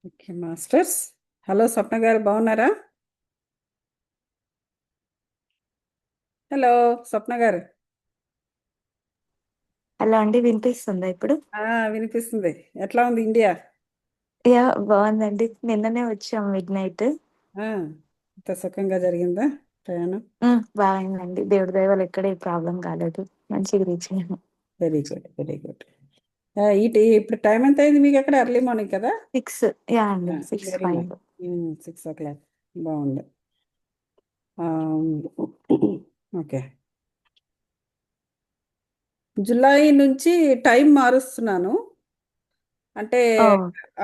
Okay masters. Hello స్వప్న గారు, బాగున్నారా? Hello స్వప్న గారు. హలో అండి, వినిపిస్తుందా ఇప్పుడు? ఆ, వినిపిస్తుంది. ఎట్లా ఉంది ఇండియా? యా, బాగుందండి. నిన్ననే వచ్చాం మిడ్ నైట్. ఆ, ఇంత సుఖంగా జరిగిందా ప్రయాణం? బాగుందండి, దేవుడి దయ వల్ల ఎక్కడ ప్రాబ్లం కాలేదు. మంచిగా రీచ్ అయ్యాము. Very good, very good. ఇప్పుడు టైం ఎంత అయింది మీకు? అక్కడ ఎర్లీ మార్నింగ్ కదా? 6. యా అండి, six very five nice. 6 o'clock. బాగుంది. ఆ, ఓకే. జూలై నుంచి టైం మారుస్తున్నాను. అంటే ఓ.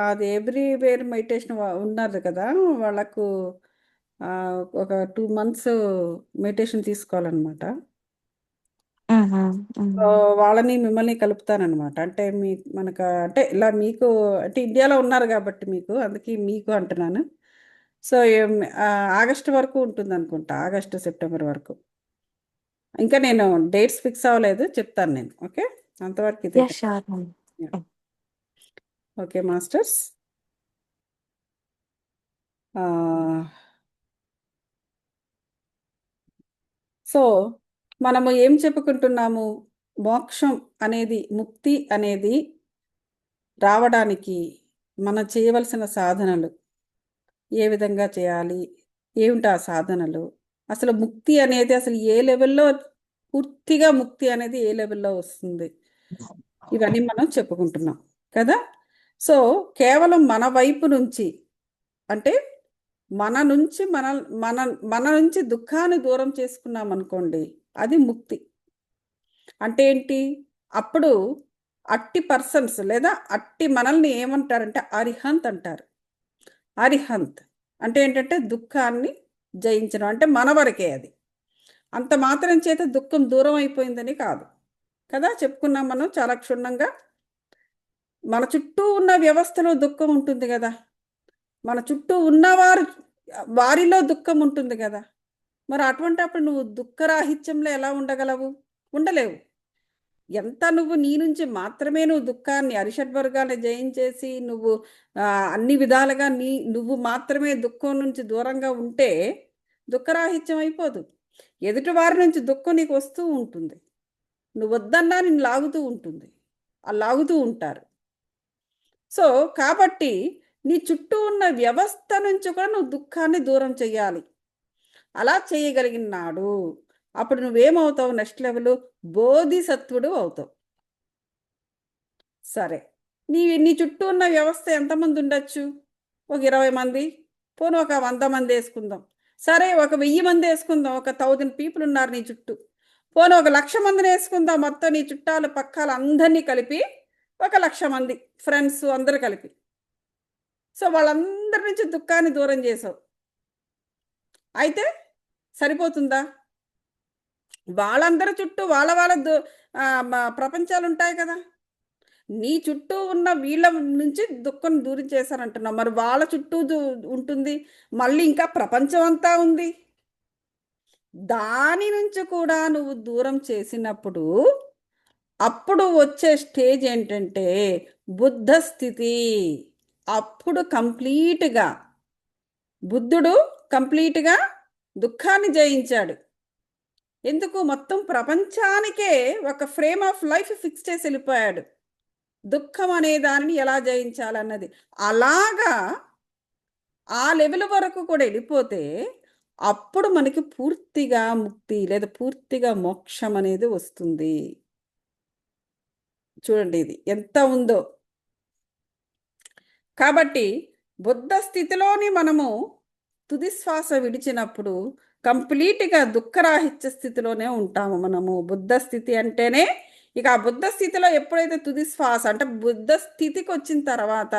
అది ఎవ్రీవేర్ మెడిటేషన్ ఉన్నారు కదా, వాళ్ళకు ఆ, ఒక 2 months మెడిటేషన్ తీసుకోవాలన్నమాట. మ్హూ, సో మ్హూ. వాళ్ళని మిమ్మల్ని కలుపుతానన్నమాట. అంటే మనకు అంటే ఇలా మీకు అంటే ఇండియాలో ఉన్నారు కాబట్టి మీకు అందుకే మీకు అంటున్నాను. సో ఆగస్ట్ వరకు ఉంటుంది అనుకుంటా, ఆగస్టు సెప్టెంబర్ వరకు. ఇంకా నేను డేట్స్ ఫిక్స్ అవ్వలేదు, చెప్తాను నేను. ఓకే, అంతవరకు ఇదే యా, కదా. షూర్ అండి. Okay masters. ఆ, సో మనము ఏం చెప్పుకుంటున్నాము? మోక్షం అనేది, ముక్తి అనేది రావడానికి మనం చేయవలసిన సాధనలు ఏ విధంగా చేయాలి, ఏమిటి ఆ సాధనలు, అసలు ముక్తి అనేది అసలు ఏ లెవెల్లో, పూర్తిగా ముక్తి అనేది ఏ లెవెల్లో వస్తుంది, ఇవన్నీ మనం చెప్పుకుంటున్నాం కదా. సో కేవలం మన వైపు నుంచి, అంటే మన నుంచి మన మన నుంచి దుఃఖాన్ని దూరం చేసుకున్నాం అనుకోండి, అది ముక్తి. అంటే ఏంటి? అప్పుడు అట్టి పర్సన్స్ లేదా అట్టి మనల్ని ఏమంటారంటే అరిహంత్ అంటారు. అరిహంత్ అంటే ఏంటంటే దుఃఖాన్ని జయించడం, అంటే మన వరకే అది. అంత మాత్రం చేత దుఃఖం దూరం అయిపోయిందని కాదు కదా. చెప్పుకున్నాం మనం చాలా క్షుణ్ణంగా. మన చుట్టూ ఉన్న వ్యవస్థలో దుఃఖం ఉంటుంది కదా, మన చుట్టూ ఉన్నవారు వారిలో దుఃఖం ఉంటుంది కదా. మరి అటువంటి అప్పుడు నువ్వు దుఃఖరాహిత్యంలో ఎలా ఉండగలవు? ఉండలేవు. ఎంత నువ్వు నీ నుంచి మాత్రమే నువ్వు దుఃఖాన్ని, అరిషడ్వర్గాన్ని జయించేసి నువ్వు ఆ, అన్ని విధాలుగా నువ్వు మాత్రమే దుఃఖం నుంచి దూరంగా ఉంటే దుఃఖరాహిత్యం అయిపోదు. ఎదుటి వారి నుంచి దుఃఖం నీకు వస్తూ ఉంటుంది. నువ్వు వద్దన్నా నిన్ను లాగుతూ ఉంటుంది, ఆ లాగుతూ ఉంటారు. సో కాబట్టి నీ చుట్టూ ఉన్న వ్యవస్థ నుంచి కూడా నువ్వు దుఃఖాన్ని దూరం చెయ్యాలి. అలా చేయగలిగిన నాడు అప్పుడు నువ్వేమవుతావు? నెక్స్ట్ లెవెల్ బోధిసత్వుడు అవుతావు. సరే, నీ చుట్టూ ఉన్న వ్యవస్థ ఎంతమంది ఉండొచ్చు? ఒక 20 మంది, పోను ఒక 100 మంది వేసుకుందాం. సరే, ఒక 1000 మంది వేసుకుందాం, ఒక 1000 పీపుల్ ఉన్నారు నీ చుట్టూ. పోను ఒక 1,00,000 మందిని వేసుకుందాం, మొత్తం నీ చుట్టాలు పక్కాలు అందరినీ కలిపి ఒక 1,00,000 మంది ఫ్రెండ్స్ అందరు కలిపి. సో వాళ్ళందరి నుంచి దుఃఖాన్ని దూరం చేసావు. అయితే సరిపోతుందా? వాళ్ళందరి చుట్టూ వాళ్ళ వాళ్ళ ప్రపంచాలు ఉంటాయి కదా. నీ చుట్టూ ఉన్న వీళ్ళ నుంచి దుఃఖం దూరం చేశారంటున్నావు, మరి వాళ్ళ చుట్టూ ఉంటుంది, మళ్ళీ ఇంకా ప్రపంచం అంతా ఉంది. దాని నుంచి కూడా నువ్వు దూరం చేసినప్పుడు అప్పుడు వచ్చే స్టేజ్ ఏంటంటే బుద్ధ స్థితి. అప్పుడు కంప్లీట్గా బుద్ధుడు కంప్లీట్గా దుఃఖాన్ని జయించాడు. ఎందుకు? మొత్తం ప్రపంచానికే ఒక ఫ్రేమ్ ఆఫ్ లైఫ్ ఫిక్స్ చేసి వెళ్ళిపోయాడు, దుఃఖం అనే దానిని ఎలా జయించాలన్నది. అలాగా ఆ లెవెల్ వరకు కూడా వెళ్ళిపోతే అప్పుడు మనకి పూర్తిగా ముక్తి లేదా పూర్తిగా మోక్షం అనేది వస్తుంది. చూడండి ఇది ఎంత ఉందో. కాబట్టి బుద్ధ స్థితిలోని మనము తుది శ్వాస విడిచినప్పుడు కంప్లీట్గా దుఃఖరాహిత్య స్థితిలోనే ఉంటాము మనము. బుద్ధ స్థితి అంటేనే ఇక ఆ బుద్ధ స్థితిలో ఎప్పుడైతే తుది శ్వాస అంటే బుద్ధ స్థితికి వచ్చిన తర్వాత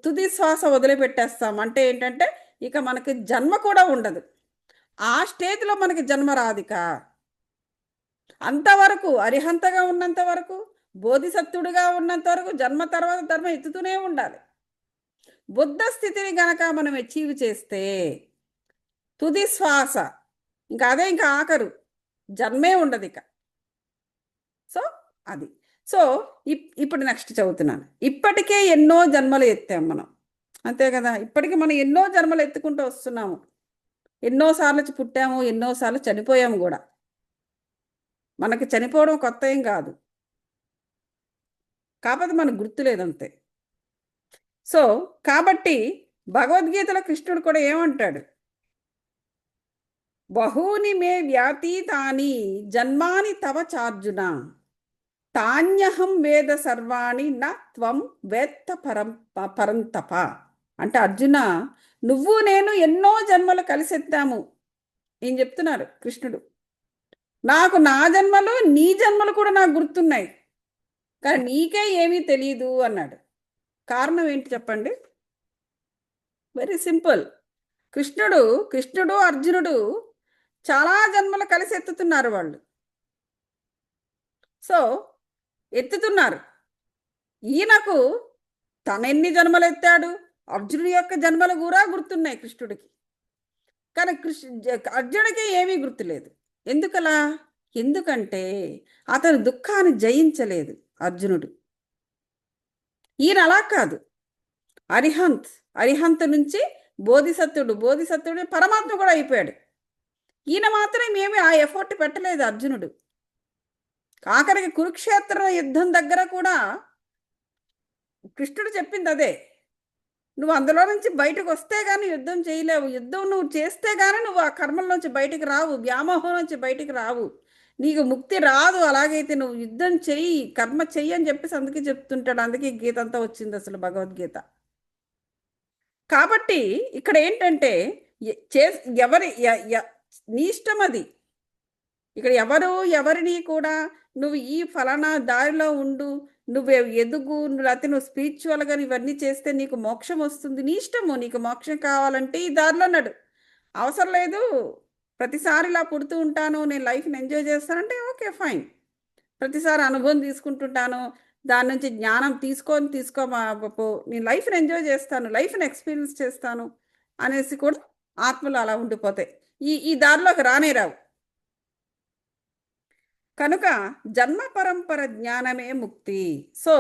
తుది శ్వాస వదిలిపెట్టేస్తాం అంటే ఏంటంటే ఇక మనకి జన్మ కూడా ఉండదు. ఆ స్టేజ్లో మనకి జన్మ రాదిక. అంతవరకు అరిహంతగా ఉన్నంత వరకు, బోధిసత్వుడిగా ఉన్నంత వరకు జన్మ తర్వాత ధర్మం ఎత్తుతూనే ఉండాలి. బుద్ధ స్థితిని గనక మనం అచీవ్ చేస్తే తుది శ్వాస ఇంకా అదే, ఇంకా ఆఖరు జన్మే ఉండదు ఇక. సో అది. సో ఇప్పుడు నెక్స్ట్ చదువుతున్నాను. ఇప్పటికే ఎన్నో జన్మలు ఎత్తాం మనం. అంతే కదా. ఇప్పటికి మనం ఎన్నో జన్మలు ఎత్తుకుంటూ వస్తున్నాము, ఎన్నోసార్లు పుట్టాము, ఎన్నోసార్లు చనిపోయాము కూడా. మనకి చనిపోవడం కొత్త ఏం కాదు, కాకపోతే మనకు గుర్తులేదంతే. సో కాబట్టి భగవద్గీతలో కృష్ణుడు కూడా ఏమంటాడు, బహూని మే వ్యాతీతాని జన్మాని తవ చార్జున తాన్యహం వేద సర్వాణి న త్వం వేత్త పరంతప. అంటే అర్జున, నువ్వు నేను ఎన్నో జన్మలు కలిసెత్తాము ఏం చెప్తున్నారు కృష్ణుడు. నాకు నా జన్మలు నీ జన్మలు కూడా నాకు గుర్తున్నాయి, కానీ నీకే ఏమీ తెలియదు అన్నాడు. కారణం ఏంటి చెప్పండి? Very simple. కృష్ణుడు అర్జునుడు చాలా జన్మలు కలిసి ఎత్తుతున్నారు వాళ్ళు. సో ఎత్తుతున్నారు. ఈయనకు తనెన్ని జన్మలు ఎత్తాడు, అర్జునుడి యొక్క జన్మలు కూడా గుర్తున్నాయి కృష్ణుడికి, కానీ అర్జునుడికి ఏమీ గుర్తులేదు. ఎందుకలా? ఎందుకంటే అతను దుఃఖాన్ని జయించలేదు అర్జునుడు. ఈయన అలా కాదు. అరిహంత్ నుంచి బోధిసత్వుడు పరమాత్మ కూడా అయిపోయాడు. ఈయన మాత్రం ఏమీ ఆ ఎఫర్ట్ పెట్టలేదు అర్జునుడు. ఆఖరికి కురుక్షేత్ర యుద్ధం దగ్గర కూడా కృష్ణుడు చెప్పింది అదే, నువ్వు అందులో నుంచి బయటకు వస్తే గానీ యుద్ధం చేయలేవు, యుద్ధం నువ్వు చేస్తే గానీ నువ్వు ఆ కర్మల నుంచి బయటికి రావు, వ్యామోహం నుంచి బయటికి రావు, నీకు ముక్తి రాదు. అలాగైతే నువ్వు యుద్ధం చెయ్యి, కర్మ చెయ్యి అని చెప్పేసి అందుకే చెప్తుంటాడు. అందుకే గీత అంతా వచ్చింది అసలు, భగవద్గీత. కాబట్టి ఇక్కడ ఏంటంటే ఎవరి నీ ఇష్టం అది. ఇక్కడ ఎవరిని కూడా నువ్వు ఈ ఫలానా దారిలో ఉండు, నువ్వు ఎదుగు, లేకపోతే నువ్వు స్పిరిచువల్గా ఇవన్నీ చేస్తే నీకు మోక్షం వస్తుంది, నీ ఇష్టము. నీకు మోక్షం కావాలంటే ఈ దారిలో నడు, అవసరం లేదు ప్రతిసారి ఇలా పుడుతూ ఉంటాను, నేను లైఫ్ని ఎంజాయ్ చేస్తానంటే ఓకే ఫైన్, ప్రతిసారి అనుభవం తీసుకుంటుంటాను, దాని నుంచి జ్ఞానం నేను లైఫ్ని ఎంజాయ్ చేస్తాను, లైఫ్ని ఎక్స్పీరియన్స్ చేస్తాను అనేసి కూడా ఆత్మలు అలా ఉండిపోతాయి, ఈ దారిలోకి రానే రావు. కనుక జన్మ పరంపర జ్ఞానమే ముక్తి. సో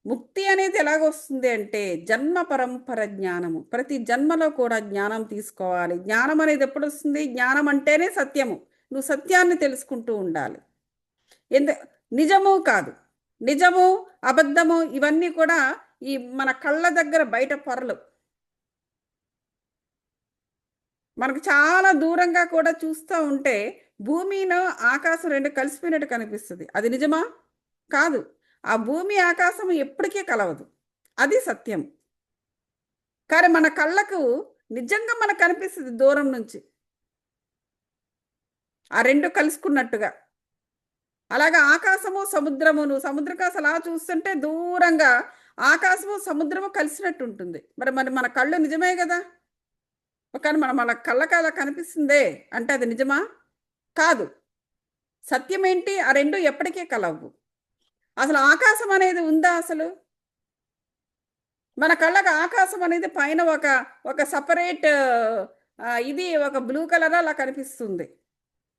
ముక్తి అనేది ఎలాగొస్తుంది అంటే జన్మ పరంపర జ్ఞానము. ప్రతి జన్మలో కూడా జ్ఞానం తీసుకోవాలి. జ్ఞానం అనేది ఎప్పుడు వస్తుంది? జ్ఞానం అంటేనే సత్యము. నువ్వు సత్యాన్ని తెలుసుకుంటూ ఉండాలి. నిజము కాదు, నిజము అబద్ధము ఇవన్నీ కూడా ఈ మన కళ్ళ దగ్గర బయట పొరలు. మనకు చాలా దూరంగా కూడా చూస్తూ ఉంటే భూమిలో ఆకాశం రెండు కలిసిపోయినట్టు కనిపిస్తుంది. అది నిజమా? కాదు. ఆ భూమి ఆకాశం ఎప్పటికీ కలవదు, అది సత్యం. కానీ మన కళ్ళకు నిజంగా మనకు కనిపిస్తుంది దూరం నుంచి, ఆ రెండు కలుసుకున్నట్టుగా. అలాగా ఆకాశము సముద్రము, నువ్వు సముద్రకాశ అలా చూస్తుంటే దూరంగా ఆకాశము సముద్రము కలిసినట్టు ఉంటుంది. మరి మన కళ్ళు నిజమే కదా, కానీ మన కళ్ళకి అలా కనిపిస్తుందే అంటే అది నిజమా? కాదు. సత్యం ఏంటి? ఆ రెండు ఎప్పటికీ కలవు. అసలు ఆకాశం అనేది ఉందా? అసలు మన కళ్ళకి ఆకాశం అనేది పైన ఒక సపరేట్ ఇది ఒక బ్లూ కలర్ అలా కనిపిస్తుంది.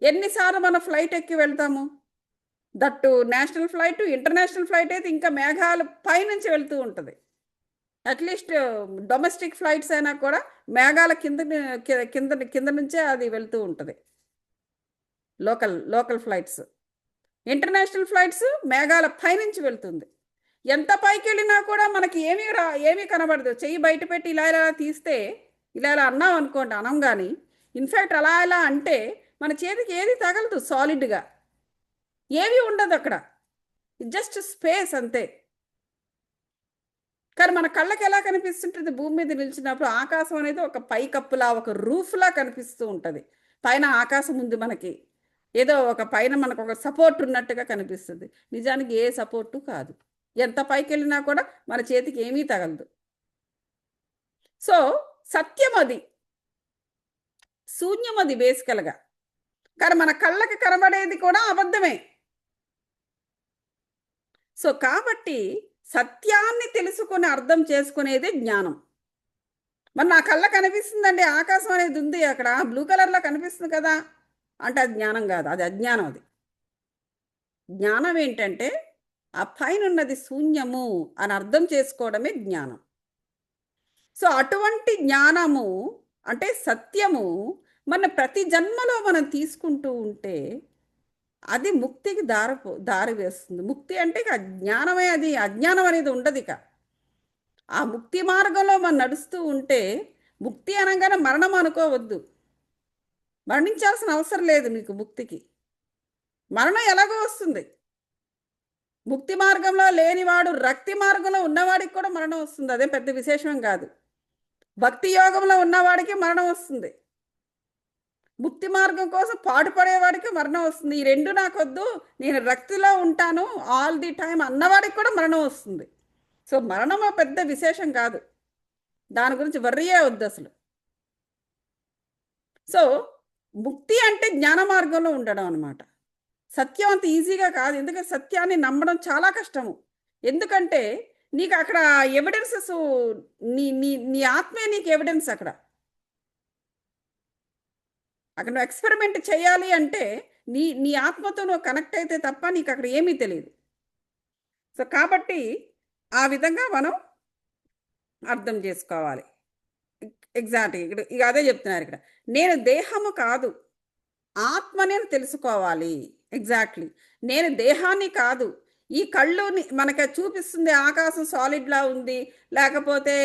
ఎన్నిసార్లు మన ఫ్లైట్ ఎక్కి వెళ్తాము, that national flight, international flight అయితే ఇంకా మేఘాలు పైనుంచి వెళ్తూ ఉంటుంది. అట్లీస్ట్ డొమెస్టిక్ ఫ్లైట్స్ అయినా కూడా మేఘాల కింద నుంచే అది వెళ్తూ ఉంటుంది. Local flights. ఇంటర్నేషనల్ ఫ్లైట్స్ మేఘాల పైనుంచి వెళ్తుంది. ఎంత పైకి వెళ్ళినా కూడా మనకి ఏమీ కనబడదు. చెయ్యి బయట పెట్టి ఇలా తీస్తే ఇలా అన్నాం అనుకోండి, అనం. కానీ ఇన్ఫ్యాక్ట్ అలా అంటే మన చేతికి ఏది తగలదు, సాలిడ్గా ఏమీ ఉండదు అక్కడ, జస్ట్ స్పేస్ అంతే. కానీ మన కళ్ళకి ఎలా కనిపిస్తుంటుంది? భూమి మీద నిలిచినప్పుడు ఆకాశం అనేది ఒక పైకప్పులా, ఒక రూఫ్లా కనిపిస్తూ ఉంటుంది. పైన ఆకాశం ఉంది, మనకి ఏదో ఒక పైన మనకు ఒక సపోర్ట్ ఉన్నట్టుగా కనిపిస్తుంది. నిజానికి ఏ సపోర్టు కాదు. ఎంత పైకి వెళ్ళినా కూడా మన చేతికి ఏమీ తగలదు. సో సత్యం అది, శూన్యం అది బేసికల్గా. కానీ మన కళ్ళకి కనబడేది కూడా అబద్ధమే. సో కాబట్టి సత్యాన్ని తెలుసుకొని అర్థం చేసుకునేదే జ్ఞానం. మరి నా కళ్ళ కనిపిస్తుందండి, ఆకాశం అనేది ఉంది అక్కడ బ్లూ కలర్లో కనిపిస్తుంది కదా అంటే అది జ్ఞానం కాదు, అది అజ్ఞానం. అది జ్ఞానం ఏంటంటే ఆ పైన ఉన్నది శూన్యము అని అర్థం చేసుకోవడమే జ్ఞానం. సో అటువంటి జ్ఞానము అంటే సత్యము మన ప్రతి జన్మలో మనం తీసుకుంటూ ఉంటే అది ముక్తికి దారి వేస్తుంది. ముక్తి అంటే ఇక జ్ఞానమే, అది అజ్ఞానం అనేది ఉండదు. ఇక ఆ ముక్తి మార్గంలో మనం నడుస్తూ ఉంటే ముక్తి అనగానే మరణం అనుకోవద్దు. మరణించాల్సిన అవసరం లేదు నీకు ముక్తికి. మరణం ఎలాగో వస్తుంది. ముక్తి మార్గంలో లేనివాడు రక్తి మార్గంలో ఉన్నవాడికి కూడా మరణం వస్తుంది. అదే పెద్ద విశేషం కాదు. భక్తి యోగంలో ఉన్నవాడికి మరణం వస్తుంది. ముక్తి మార్గం కోసం పాటుపడేవాడికి మరణం వస్తుంది. ఈ రెండు నాకొద్దు, నేను రక్తిలో ఉంటాను ఆల్ ది టైం అన్నవాడికి కూడా మరణం వస్తుంది. సో మరణం పెద్ద విశేషం కాదు, దాని గురించి వర్రియే వద్దు అసలు. సో ముక్తి అంటే జ్ఞాన మార్గంలో ఉండడం అనమాట. సత్యం అంత ఈజీగా కాదు, ఎందుకంటే సత్యాన్ని నమ్మడం చాలా కష్టము. ఎందుకంటే నీకు అక్కడ ఎవిడెన్సెస్, నీ నీ నీ ఆత్మే నీకు ఎవిడెన్స్. అక్కడ నువ్వు ఎక్స్పెరిమెంట్ చేయాలి అంటే నీ ఆత్మతో నువ్వు కనెక్ట్ అయితే తప్ప నీకు అక్కడ ఏమీ తెలియదు. సో కాబట్టి ఆ విధంగా మనం అర్థం చేసుకోవాలి. ఎగ్జాక్ట్గా ఇక్కడ ఇక అదే చెప్తున్నారు. ఇక్కడ నేను దేహము కాదు, ఆత్మని తెలుసుకోవాలి. ఎగ్జాక్ట్లీ, నేను దేహాన్ని కాదు. ఈ కళ్ళు మనకి చూపిస్తుంది ఆకాశం సాలిడ్లా ఉంది, లేకపోతే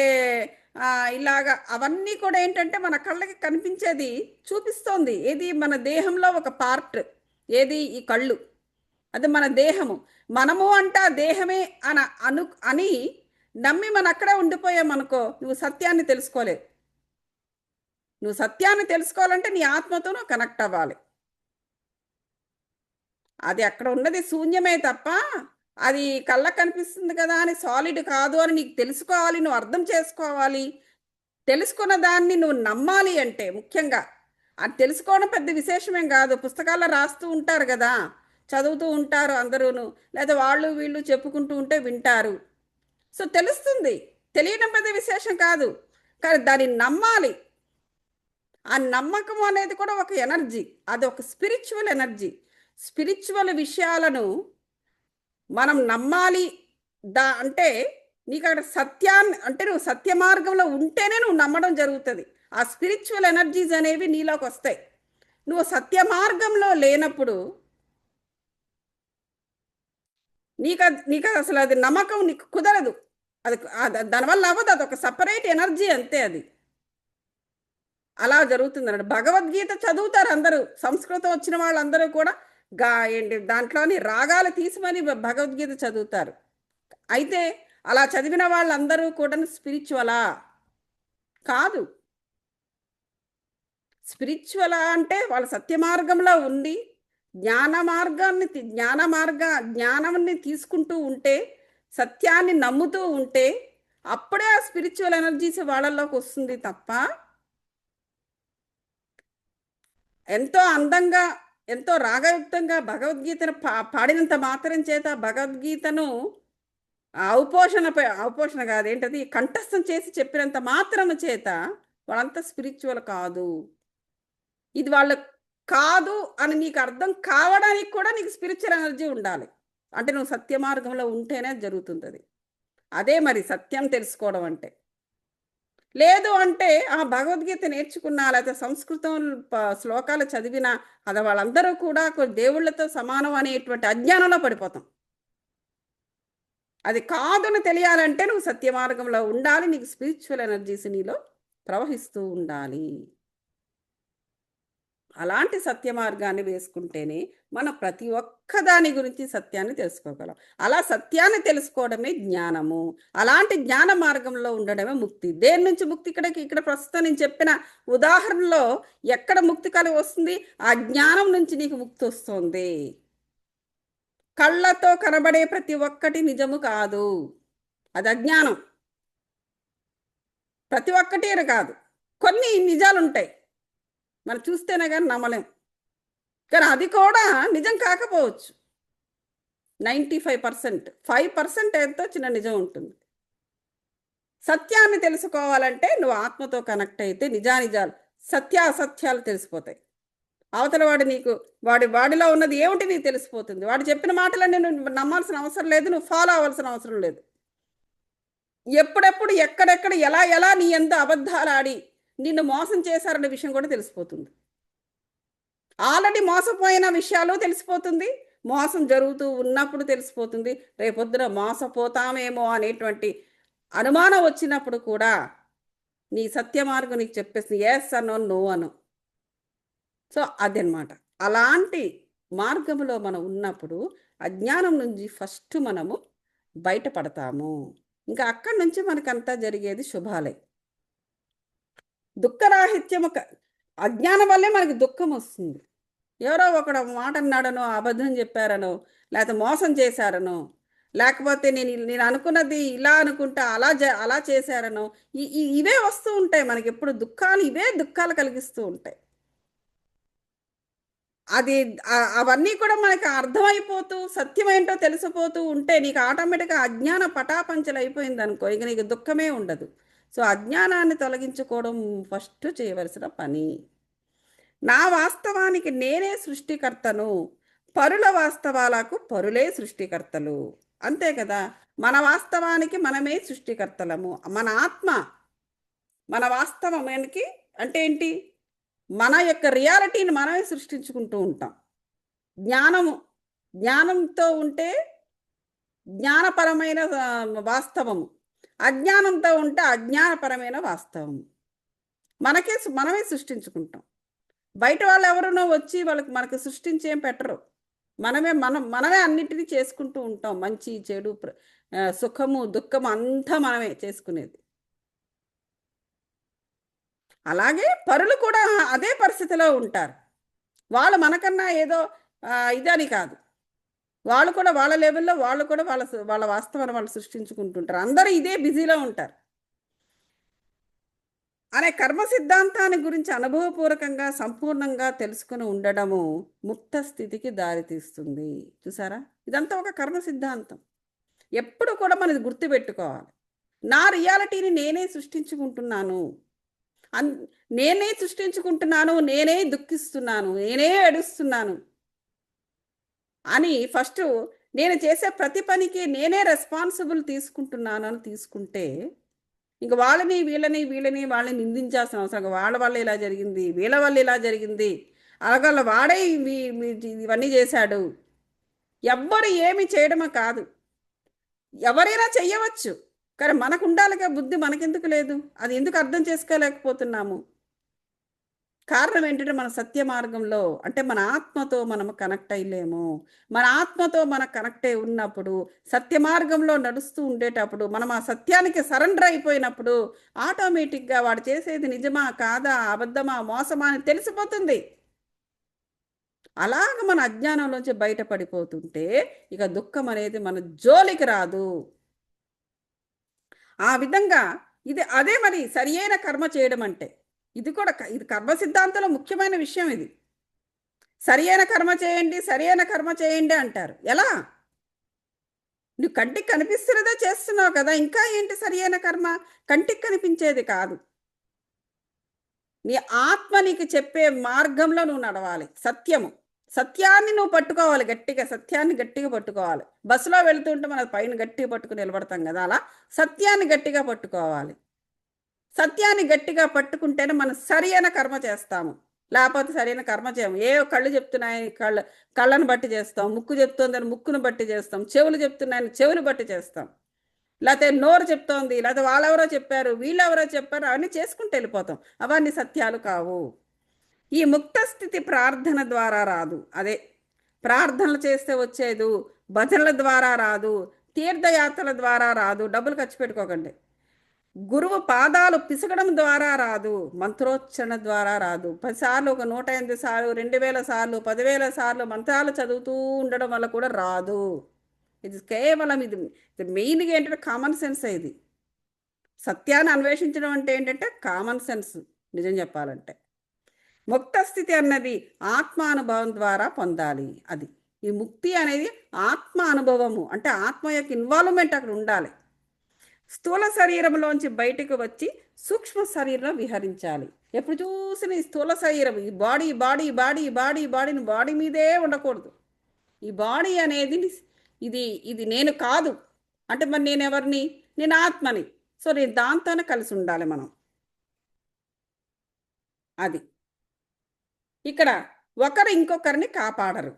ఇలాగా అవన్నీ కూడా ఏంటంటే మన కళ్ళకి కనిపించేది చూపిస్తోంది. ఏది మన దేహంలో ఒక పార్ట్, ఏది ఈ కళ్ళు, అది మన దేహము. మనము అంటే ఆ దేహమే అని నమ్మి మనం అక్కడే ఉండిపోయామనుకో, నువ్వు సత్యాన్ని తెలుసుకోలేవు. నువ్వు సత్యాన్ని తెలుసుకోవాలంటే నీ ఆత్మతో నువ్వు కనెక్ట్ అవ్వాలి. అది అక్కడ ఉన్నది శూన్యమే తప్ప అది కళ్ళకు కనిపిస్తుంది కదా అని సాలిడ్ కాదు అని నీకు తెలుసుకోవాలి, నువ్వు అర్థం చేసుకోవాలి. తెలుసుకున్న దాన్ని నువ్వు నమ్మాలి అంటే ముఖ్యంగా అది తెలుసుకోవడం పెద్ద విశేషమేం కాదు. పుస్తకాల్లో రాస్తూ ఉంటారు కదా, చదువుతూ ఉంటారు అందరూను, లేదా వాళ్ళు వీళ్ళు చెప్పుకుంటూ ఉంటే వింటారు. సో తెలుస్తుంది, తెలియడం పెద్ద విశేషం కాదు, కానీ దాన్ని నమ్మాలి. ఆ నమ్మకం అనేది కూడా ఒక ఎనర్జీ, అది ఒక స్పిరిచువల్ ఎనర్జీ. స్పిరిచువల్ విషయాలను మనం నమ్మాలి. అంటే నీకు అక్కడ సత్యాన్ని అంటే నువ్వు సత్య మార్గంలో ఉంటేనే నువ్వు నమ్మడం జరుగుతుంది. ఆ స్పిరిచువల్ ఎనర్జీస్ అనేవి నీలోకి వస్తాయి. నువ్వు సత్య మార్గంలో లేనప్పుడు నీకు అసలు అది నమ్మకం నీకు కుదరదు. అది దానివల్ల అవ్వదు, అదొక సపరేట్ ఎనర్జీ అంతే. అది అలా జరుగుతుంది అన్నట్టు. భగవద్గీత చదువుతారు అందరూ, సంస్కృతం వచ్చిన వాళ్ళందరూ కూడా ఏంటి దాంట్లోని రాగాలు తీసిమని భగవద్గీత చదువుతారు. అయితే అలా చదివిన వాళ్ళందరూ కూడా స్పిరిచువలా కాదు. స్పిరిచువలా అంటే వాళ్ళ సత్య మార్గంలో ఉండి జ్ఞానాన్ని తీసుకుంటూ ఉంటే, సత్యాన్ని నమ్ముతూ ఉంటే అప్పుడే ఆ స్పిరిచువల్ ఎనర్జీస్ వాళ్ళలోకి వస్తుంది తప్ప ఎంతో అందంగా ఎంతో రాగయుక్తంగా భగవద్గీతను పాడినంత మాత్రం చేత భగవద్గీతను ఔపోషణ కాదు, ఏంటది కంఠస్థం చేసి చెప్పినంత మాత్రం చేత వాళ్ళంతా స్పిరిచువల్ కాదు. ఇది వాళ్ళ కాదు అని నీకు అర్థం కావడానికి కూడా నీకు స్పిరిచువల్ ఎనర్జీ ఉండాలి. అంటే నువ్వు సత్య మార్గంలో ఉంటేనే జరుగుతుంది. అదే మరి సత్యం తెలుసుకోవడం అంటే. లేదు అంటే ఆ భగవద్గీత నేర్చుకున్నా, లేకపోతే సంస్కృతం శ్లోకాలు చదివినా అది వాళ్ళందరూ కూడా దేవుళ్ళతో సమానం అనేటువంటి అజ్ఞానంలో పడిపోతాం. అది కాదని తెలియాలంటే నువ్వు సత్య మార్గంలో ఉండాలి, నీకు స్పిరిచువల్ ఎనర్జీస్ నీలో ప్రవహిస్తూ ఉండాలి. అలాంటి సత్య మార్గాన్ని వేసుకుంటేనే మనం ప్రతి ఒక్కదాని గురించి సత్యాన్ని తెలుసుకోగలం. అలా సత్యాన్ని తెలుసుకోవడమే జ్ఞానము. అలాంటి జ్ఞాన మార్గంలో ఉండడమే ముక్తి. దేని నుంచి ముక్తి? ఇక్కడ ప్రస్తుతం నేను చెప్పిన ఉదాహరణలో ఎక్కడ ముక్తి కలిగి వస్తుంది? ఆ జ్ఞానం నుంచి నీకు ముక్తి వస్తుంది. కళ్ళతో కనబడే ప్రతి ఒక్కటి నిజము కాదు, అది అజ్ఞానం. ప్రతి ఒక్కటి కాదు, కొన్ని నిజాలు ఉంటాయి, మనం చూస్తేనే కానీ నమ్మలేం. కానీ అది కూడా నిజం కాకపోవచ్చు. 95%, 5% ఎంతో చిన్న నిజం ఉంటుంది. సత్యాన్ని తెలుసుకోవాలంటే నువ్వు ఆత్మతో కనెక్ట్ అయితే నిజానిజాలు సత్యాసత్యాలు తెలిసిపోతాయి. అవతల వాడు నీకు వాడిలో ఉన్నది ఏమిటి నీకు తెలిసిపోతుంది. వాడు చెప్పిన మాటలన్నీ నువ్వు నమ్మాల్సిన అవసరం లేదు, నువ్వు ఫాలో అవ్వాల్సిన అవసరం లేదు. ఎప్పుడెప్పుడు ఎక్కడెక్కడ ఎలా ఎలా నీ ఎంత అబద్ధాలు ఆడి నిన్ను మోసం చేశారనే విషయం కూడా తెలిసిపోతుంది. ఆల్రెడీ మోసపోయిన విషయాలు తెలిసిపోతుంది, మోసం జరుగుతూ ఉన్నప్పుడు తెలిసిపోతుంది, రేపొద్దున మోసపోతామేమో అనేటువంటి అనుమానం వచ్చినప్పుడు కూడా నీ సత్య మార్గం నీకు చెప్పేస్తుంది, ఎస్ అను నో అను. సో అదనమాట. అలాంటి మార్గంలో మనం ఉన్నప్పుడు అజ్ఞానం నుంచి ఫస్ట్ మనము బయటపడతాము. ఇంకా అక్కడి నుంచి మనకంతా జరిగేది శుభాలే. దుఃఖరాహిత్యము అజ్ఞానం వల్లే మనకి దుఃఖం వస్తుంది. ఎవరో ఒకడు మాట అన్నాడనో, అబద్ధం చెప్పారనో, లేకపోతే మోసం చేశారనో, లేకపోతే నేను నేను అనుకున్నది ఇలా అనుకుంటా అలా చేశారనో, ఇవే వస్తూ ఉంటాయి మనకి. ఎప్పుడు దుఃఖాలు, ఇవే దుఃఖాలు కలిగిస్తూ ఉంటాయి. అది అవన్నీ కూడా మనకి అర్థమైపోతూ సత్యమేంటో తెలిసిపోతూ ఉంటే నీకు ఆటోమేటిక్గా అజ్ఞాన పటాపంచలు అయిపోయింది అనుకో, ఇక నీకు దుఃఖమే ఉండదు. సో అజ్ఞానాన్ని తొలగించుకోవడం ఫస్ట్ చేయవలసిన పని. నా వాస్తవానికి నేనే సృష్టికర్తను, పరుల వాస్తవాలకు పరులే సృష్టికర్తలు. అంతే కదా. మన వాస్తవానికి మనమే సృష్టికర్తలము. మన ఆత్మ మన వాస్తవానికి అంటే ఏంటి, మన యొక్క రియాలిటీని మనమే సృష్టించుకుంటూ ఉంటాం. జ్ఞానంతో ఉంటే జ్ఞానపరమైన వాస్తవము, అజ్ఞానంతో ఉంటే అజ్ఞానపరమైన వాస్తవము. మనమే సృష్టించుకుంటాం. బయట వాళ్ళు ఎవరినో వచ్చి మనకి సృష్టించేం పెట్టరు. మనమే అన్నిటినీ చేసుకుంటూ ఉంటాం. మంచి చెడు, సుఖము దుఃఖము అంతా మనమే చేసుకునేది. అలాగే పరులు కూడా అదే పరిస్థితిలో ఉంటారు. వాళ్ళు మనకన్నా ఏదో ఇదని కాదు, వాళ్ళు కూడా వాళ్ళ లెవెల్లో వాళ్ళు కూడా వాళ్ళ వాస్తవాన్ని వాళ్ళు సృష్టించుకుంటుంటారు. అందరూ ఇదే బిజీలో ఉంటారు. అనే కర్మ సిద్ధాంతాన్ని గురించి అనుభవపూర్వకంగా సంపూర్ణంగా తెలుసుకుని ఉండడము ముక్త స్థితికి దారితీస్తుంది. చూసారా, ఇదంతా ఒక కర్మ సిద్ధాంతం. ఎప్పుడు కూడా మనది గుర్తుపెట్టుకోవాలి. నా రియాలిటీని నేనే సృష్టించుకుంటున్నాను, నేనే దుఃఖిస్తున్నాను, నేనే ఏడుస్తున్నాను అని ఫస్ట్ నేను చేసే ప్రతి పనికి నేనే రెస్పాన్సిబుల్ తీసుకుంటున్నాను అని తీసుకుంటే, ఇంక వీళ్ళని నిందించాల్సిన అవసరం. వాళ్ళ వల్ల ఇలా జరిగింది, వీళ్ళ వల్ల ఇలా జరిగింది, అలాగ వాడే ఇవన్నీ చేశాడు. ఎవ్వరు ఏమి చేయడమో కాదు, ఎవరైనా చెయ్యవచ్చు, కానీ మనకు ఉండాలిగా బుద్ధి. మనకెందుకు లేదు? అది ఎందుకు అర్థం చేసుకోలేకపోతున్నాము? కారణం ఏంటంటే మన సత్య మార్గంలో అంటే మన ఆత్మతో మనము కనెక్ట్ అయ్యలేము. మన ఆత్మతో మనకు కనెక్ట్ అయి ఉన్నప్పుడు, సత్య మార్గంలో నడుస్తూ ఉండేటప్పుడు, మనం ఆ సత్యానికి సరెండర్ అయిపోయినప్పుడు ఆటోమేటిక్గా వాడు చేసేది నిజమా కాదా, అబద్ధమా మోసమా అని తెలిసిపోతుంది. అలాగ మన అజ్ఞానంలోంచి బయటపడిపోతుంటే ఇక దుఃఖం అనేది మన జోలికి రాదు. ఆ విధంగా అదే మరి సరి అయిన కర్మ చేయడం అంటే. ఇది కర్మ సిద్ధాంతంలో ముఖ్యమైన విషయం. ఇది సరి అయిన కర్మ చేయండి అంటారు. ఎలా? నువ్వు కంటికి కనిపిస్తున్నదే చేస్తున్నావు కదా, ఇంకా ఏంటి సరి అయిన కర్మ? కంటికి కనిపించేది కాదు, నీ ఆత్మ నీకు చెప్పే మార్గంలో నువ్వు నడవాలి. సత్యాన్ని నువ్వు పట్టుకోవాలి గట్టిగా, సత్యాన్ని గట్టిగా పట్టుకోవాలి. బస్సులో వెళుతుంటే మన పైన గట్టిగా పట్టుకుని నిలబడతాం కదా, అలా సత్యాన్ని గట్టిగా పట్టుకోవాలి. సత్యాన్ని గట్టిగా పట్టుకుంటేనే మనం సరైన కర్మ చేస్తాము, లేకపోతే సరైన కర్మ చేయము. కళ్ళు చెప్తున్నాయని కళ్ళను బట్టి చేస్తాం, ముక్కు చెప్తోందని ముక్కును బట్టి చేస్తాం, చెవులు చెప్తున్నాయని చెవులు బట్టి చేస్తాం, లేకపోతే నోరు చెప్తోంది, లేకపోతే వాళ్ళెవరో చెప్పారు, వీళ్ళెవరో చెప్పారు, అవన్నీ చేసుకుంటూ వెళ్ళిపోతాం. అవన్నీ సత్యాలు కావు. ఈ ముక్త స్థితి ప్రార్థన ద్వారా రాదు. అదే ప్రార్థనలు చేస్తే వచ్చేది, భజనల ద్వారా రాదు, తీర్థయాత్రల ద్వారా రాదు. డబ్బులు ఖర్చు పెట్టుకోకండి. గురువు పాదాలు పిసగడం ద్వారా రాదు, మంత్రోచ్చరణ ద్వారా రాదు. 10 సార్లు, ఒక 108 సార్లు, 2000 సార్లు, 10,000 సార్లు మంత్రాలు చదువుతూ ఉండడం వల్ల కూడా రాదు. ఇది కేవలం ఇది మెయిన్గా ఏంటంటే కామన్ సెన్స్. ఇది సత్యాన్ని అన్వేషించడం అంటే ఏంటంటే కామన్ సెన్స్. నిజం చెప్పాలంటే ముక్త స్థితి అన్నది ఆత్మానుభవం ద్వారా పొందాలి. అది ఈ ముక్తి అనేది ఆత్మ అనుభవము, అంటే ఆత్మ యొక్క ఇన్వాల్వ్మెంట్ అక్కడ ఉండాలి. స్థూల శరీరంలోంచి బయటకు వచ్చి సూక్ష్మ శరీరంలో విహరించాలి. ఎప్పుడు చూసిన ఈ స్థూల శరీరం, ఈ బాడీని బాడీ మీదే ఉండకూడదు. ఈ బాడీ అనేది ఇది నేను కాదు అంటే మరి నేను ఎవరిని? నేను ఆత్మని. సో నేను దాంతోనే కలిసి ఉండాలి మనం. అది ఇక్కడ ఒకరు ఇంకొకరిని కాపాడరు.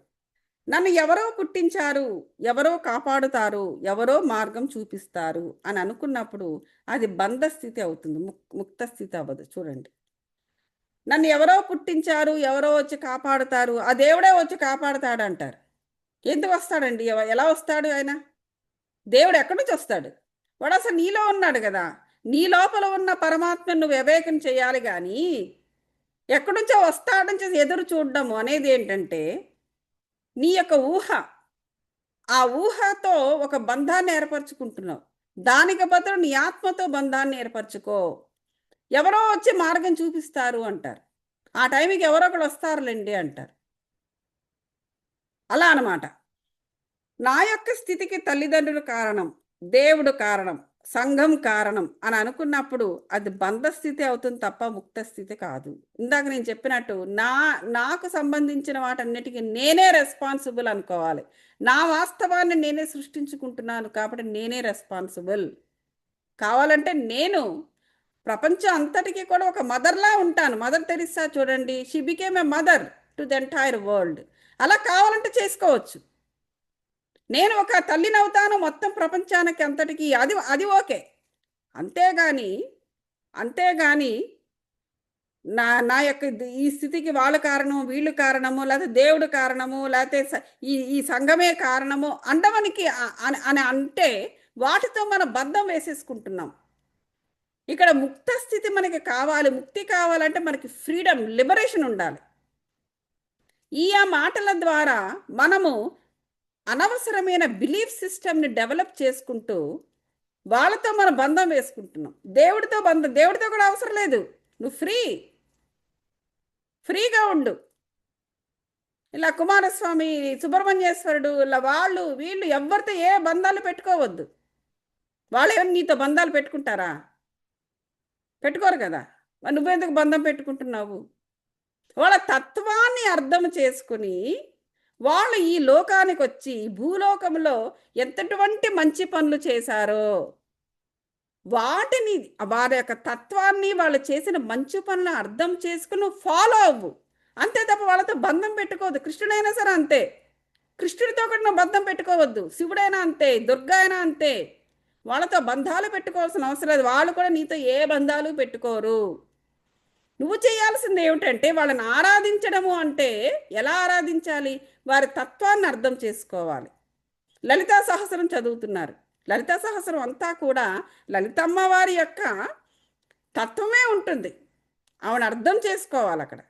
నన్ను ఎవరో పుట్టించారు, ఎవరో కాపాడుతారు, ఎవరో మార్గం చూపిస్తారు అని అనుకున్నప్పుడు అది బంధ స్థితి అవుతుంది, ముక్త స్థితి అవ్వదు. చూడండి, నన్ను ఎవరో పుట్టించారు, ఎవరో వచ్చి కాపాడుతారు, ఆ దేవుడే వచ్చి కాపాడుతాడు అంటారు. ఎందుకు వస్తాడండి? ఎలా వస్తాడు ఆయన? దేవుడు ఎక్కడి నుంచి వస్తాడు? వాడు అసలు నీలో ఉన్నాడు కదా. నీ లోపల ఉన్న పరమాత్మను నువ్వు వివేకం చేయాలి. కానీ ఎక్కడి నుంచో వస్తాడని ఎదురు చూడడము అనేది ఏంటంటే నీ యొక్క ఊహ. ఆ ఊహతో ఒక బంధాన్ని ఏర్పరచుకుంటున్నావు. దానికి బదులు నీ ఆత్మతో బంధాన్ని ఏర్పరచుకో. ఎవరో వచ్చి మార్గం చూపిస్తారు అంటారు. ఆ టైంకి ఎవరో ఒకరు వస్తారులేండి అంటారు. అలా అనమాట. నా యొక్క స్థితికి తల్లిదండ్రులు కారణం, దేవుడు కారణం, సంఘం కారణం అని అనుకున్నప్పుడు అది బంధ స్థితి అవుతుంది తప్ప ముక్త స్థితి కాదు. ఇందాక నేను చెప్పినట్టు నాకు సంబంధించిన వాటన్నిటికీ నేనే రెస్పాన్సిబుల్ అనుకోవాలి. నా వాస్తవాన్ని నేనే సృష్టించుకుంటున్నాను కాబట్టి నేనే రెస్పాన్సిబుల్. కావాలంటే నేను ప్రపంచం అంతటికీ కూడా ఒక మదర్లా ఉంటాను. మదర్ తెరిసా చూడండి, she became a mother to the entire world. అలా కావాలంటే చేసుకోవచ్చు. నేను ఒక తల్లిని అవుతాను మొత్తం ప్రపంచానికి అంతటికి, అది ఓకే. అంతేగాని నా యొక్క ఈ స్థితికి వాళ్ళ కారణం, వీళ్ళు కారణము, లేకపోతే దేవుడు కారణము, లేకపోతే ఈ సంఘమే కారణము అండవనికి అని అంటే వాటితో మనం బంధం వేసేసుకుంటున్నాం. ఇక్కడ ముక్త స్థితి మనకి కావాలి. ముక్తి కావాలంటే మనకి ఫ్రీడమ్, లిబరేషన్ ఉండాలి. ఈ మాటల ద్వారా మనము అనవసరమైన బిలీఫ్ సిస్టమ్ని డెవలప్ చేసుకుంటూ వాళ్ళతో మనం బంధం వేసుకుంటున్నాం. దేవుడితో కూడా అవసరం లేదు. నువ్వు ఫ్రీగా ఉండు. ఇలా కుమారస్వామి, సుబ్రహ్మణ్యేశ్వరుడు, ఇలా వీళ్ళు ఎవరితో ఏ బంధాలు పెట్టుకోవద్దు. వాళ్ళు ఏమైనా నీతో బంధాలు పెట్టుకుంటారా? పెట్టుకోరు కదా. మరి నువ్వెందుకు బంధం పెట్టుకుంటున్నావు? వాళ్ళ తత్వాన్ని అర్థం చేసుకుని వాళ్ళు ఈ లోకానికి వచ్చి భూలోకంలో ఎంతటువంటి మంచి పనులు చేశారో వాటిని, వారి యొక్క తత్వాన్ని, వాళ్ళు చేసిన మంచి పనులను అర్థం చేసుకుని ఫాలో అవ్వు. అంతే తప్ప వాళ్ళతో బంధం పెట్టుకోవద్దు. కృష్ణుడైనా సరే అంతే. కృష్ణుడితో కూడా నువ్వు బంధం పెట్టుకోవద్దు. శివుడైనా అంతే, దుర్గా అయినా అంతే. వాళ్ళతో బంధాలు పెట్టుకోవాల్సిన అవసరం లేదు. వాళ్ళు కూడా నీతో ఏ బంధాలు పెట్టుకోరు. నువ్వు చేయాల్సింది ఏమిటంటే వాళ్ళని ఆరాధించడము. అంటే ఎలా ఆరాధించాలి? వారి తత్వాన్ని అర్థం చేసుకోవాలి. లలితా సహస్రం చదువుతున్నారు. లలితా సహస్రం అంతా కూడా లలితమ్మ వారి యొక్క తత్వమే ఉంటుంది. ఆవిడ అర్థం చేసుకోవాలి. అక్కడ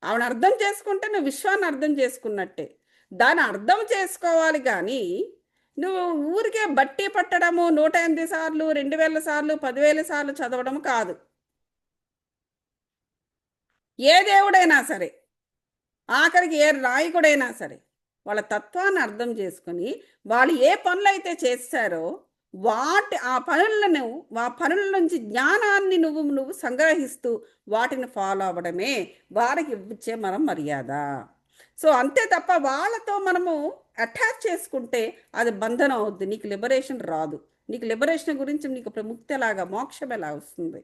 ఆవిడ అర్థం చేసుకుంటే నువ్వు విశ్వాన్ని అర్థం చేసుకున్నట్టే. దాన్ని అర్థం చేసుకోవాలి. కానీ నువ్వు ఊరికే బట్టి పట్టడము, 108 సార్లు, 2000 సార్లు, 10,000 సార్లు చదవడం కాదు. ఏ దేవుడైనా సరే, ఆఖరికి ఏ నాయకుడైనా సరే, వాళ్ళ తత్వాన్ని అర్థం చేసుకుని వాళ్ళు ఏ పనులు అయితే చేస్తారో ఆ పనుల నుంచి జ్ఞానాన్ని నువ్వు సంగ్రహిస్తూ వాటిని ఫాలో అవ్వడమే వారికి ఇచ్చే మనం మర్యాద. సో అంతే తప్ప వాళ్ళతో మనము అటాచ్ చేసుకుంటే అది బంధనం అవుద్ది. నీకు లిబరేషన్ రాదు. నీకు లిబరేషన్ గురించి నీకు ముక్తి ఎలాగా, మోక్షం ఎలా వస్తుంది?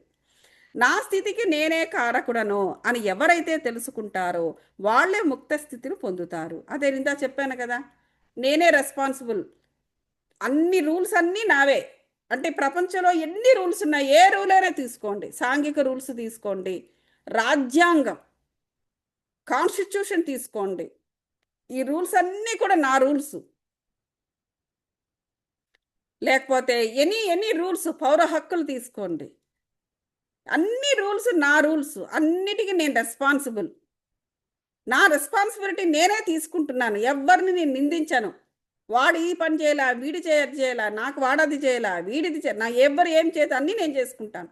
నా స్థితికి నేనే కారకుడను అని ఎవరైతే తెలుసుకుంటారో వాళ్ళే ముక్త స్థితిని పొందుతారు. అదే ఇందా చెప్పాను కదా, నేనే రెస్పాన్సిబుల్. అన్ని రూల్స్ అన్నీ నావే. అంటే ప్రపంచంలో ఎన్ని రూల్స్ ఉన్నాయి, ఏ రూల్ అయినా తీసుకోండి, సాంఘిక రూల్స్ తీసుకోండి, రాజ్యాంగం, కాన్స్టిట్యూషన్ తీసుకోండి, ఈ రూల్స్ అన్నీ కూడా నా రూల్స్. లేకపోతే ఎనీ రూల్స్, పౌర హక్కులు తీసుకోండి, అన్ని రూల్స్ నా రూల్స్. అన్నిటికీ నేను రెస్పాన్సిబుల్. నా రెస్పాన్సిబిలిటీ నేనే తీసుకుంటున్నాను. ఎవరిని నేను నిందించాను. వాడు ఈ పని చేయాలా, వీడి చేయాలా, నాకు వాడది చేయాలా, వీడిది నా ఎవరు ఏం చేత అన్నీ నేను చేసుకుంటాను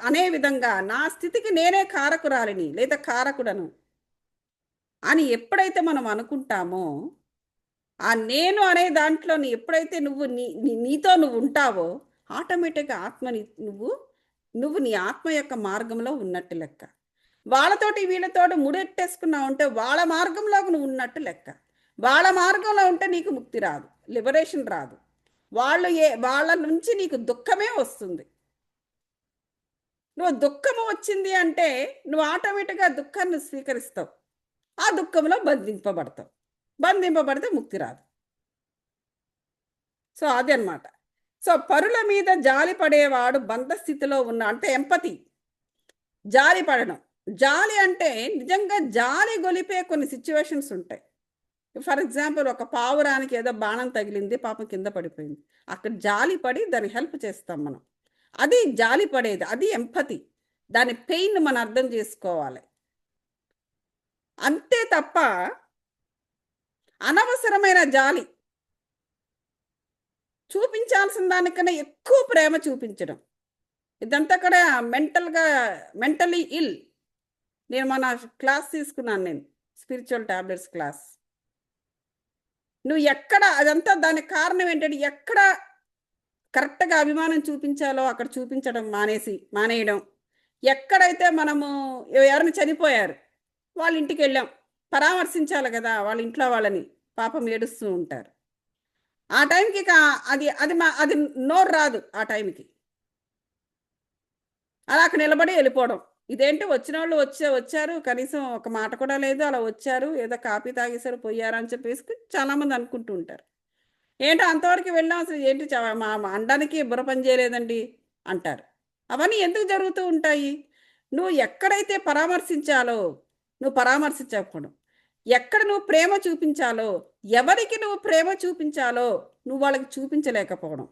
అనే విధంగా నా స్థితికి నేనే కారకురాలిని లేదా కారకుడను అని ఎప్పుడైతే మనం అనుకుంటామో, ఆ నేను అనే దాంట్లోని ఎప్పుడైతే నీతో నువ్వు ఉంటావో ఆటోమేటిక్గా ఆత్మని నువ్వు నీ ఆత్మ యొక్క మార్గంలో ఉన్నట్టు లెక్క. వాళ్ళతోటి వీళ్ళతోటి ముడెట్టేసుకున్నావు ఉంటే వాళ్ళ మార్గంలోకి నువ్వు ఉన్నట్టు లెక్క. వాళ్ళ మార్గంలో ఉంటే నీకు ముక్తి రాదు, లిబరేషన్ రాదు. వాళ్ళ నుంచి నీకు దుఃఖమే వస్తుంది. నువ్వు దుఃఖము వచ్చింది అంటే నువ్వు ఆటోమేటిక్గా దుఃఖాన్ని స్వీకరిస్తావు. ఆ దుఃఖంలో బంధింపబడతావు. బంధింపబడితే ముక్తి రాదు. సో అది అన్నమాట. సో పరుల మీద జాలి పడేవాడు బంధస్థితిలో ఉన్న, అంటే ఎంపతి, జాలి పడడం. జాలి అంటే నిజంగా జాలి గొలిపే కొన్ని సిచ్యువేషన్స్ ఉంటాయి. ఫర్ ఎగ్జాంపుల్, ఒక పావురానికి ఏదో బాణం తగిలింది, పాపం కింద పడిపోయింది. అక్కడ జాలి పడి దాన్ని హెల్ప్ చేస్తాం మనం. అది జాలి పడేది, అది ఎంపతి. దాని పెయిన్ మనం అర్థం చేసుకోవాలి. అంతే తప్ప అనవసరమైన జాలి, చూపించాల్సిన దానికన్నా ఎక్కువ ప్రేమ చూపించడం, ఇదంతా కూడా మెంటలీ ఇల్. నేను మన క్లాస్ తీసుకున్నాను, నేను స్పిరిచువల్ టాబ్లెట్స్ క్లాస్. నువ్వు ఎక్కడ, అదంతా దానికి కారణం ఏంటంటే ఎక్కడ కరెక్ట్గా అభిమానం చూపించాలో అక్కడ చూపించడం మానేయడం. ఎక్కడైతే మనము ఎవరైనా చనిపోయారు, వాళ్ళ ఇంటికి వెళ్ళాం, పరామర్శించాలి కదా వాళ్ళ ఇంట్లో వాళ్ళని, పాపం ఏడుస్తూ ఉంటారు. ఆ టైంకి ఇక అది నోరు రాదు. ఆ టైంకి అలా అక్కడ నిలబడి వెళ్ళిపోవడం. ఇదేంటి, వచ్చిన వాళ్ళు వచ్చారు, కనీసం ఒక మాట కూడా లేదు, అలా వచ్చారు, ఏదో కాఫీ తాగేశారు పోయారు అని చెప్పేసి చాలామంది అనుకుంటూ ఉంటారు. ఏంటో అంతవరకు వెళ్ళాం, అసలు ఏంటి మా అనడానికి బుర్ర పని చేయలేదండి అంటారు. అవన్నీ ఎందుకు జరుగుతూ ఉంటాయి? నువ్వు ఎక్కడైతే పరామర్శించాలో నువ్వు పరామర్శించకపోవడం, ఎక్కడ నువ్వు ప్రేమ చూపించాలో, ఎవరికి నువ్వు ప్రేమ చూపించాలో నువ్వు వాళ్ళకి చూపించలేకపోవడం,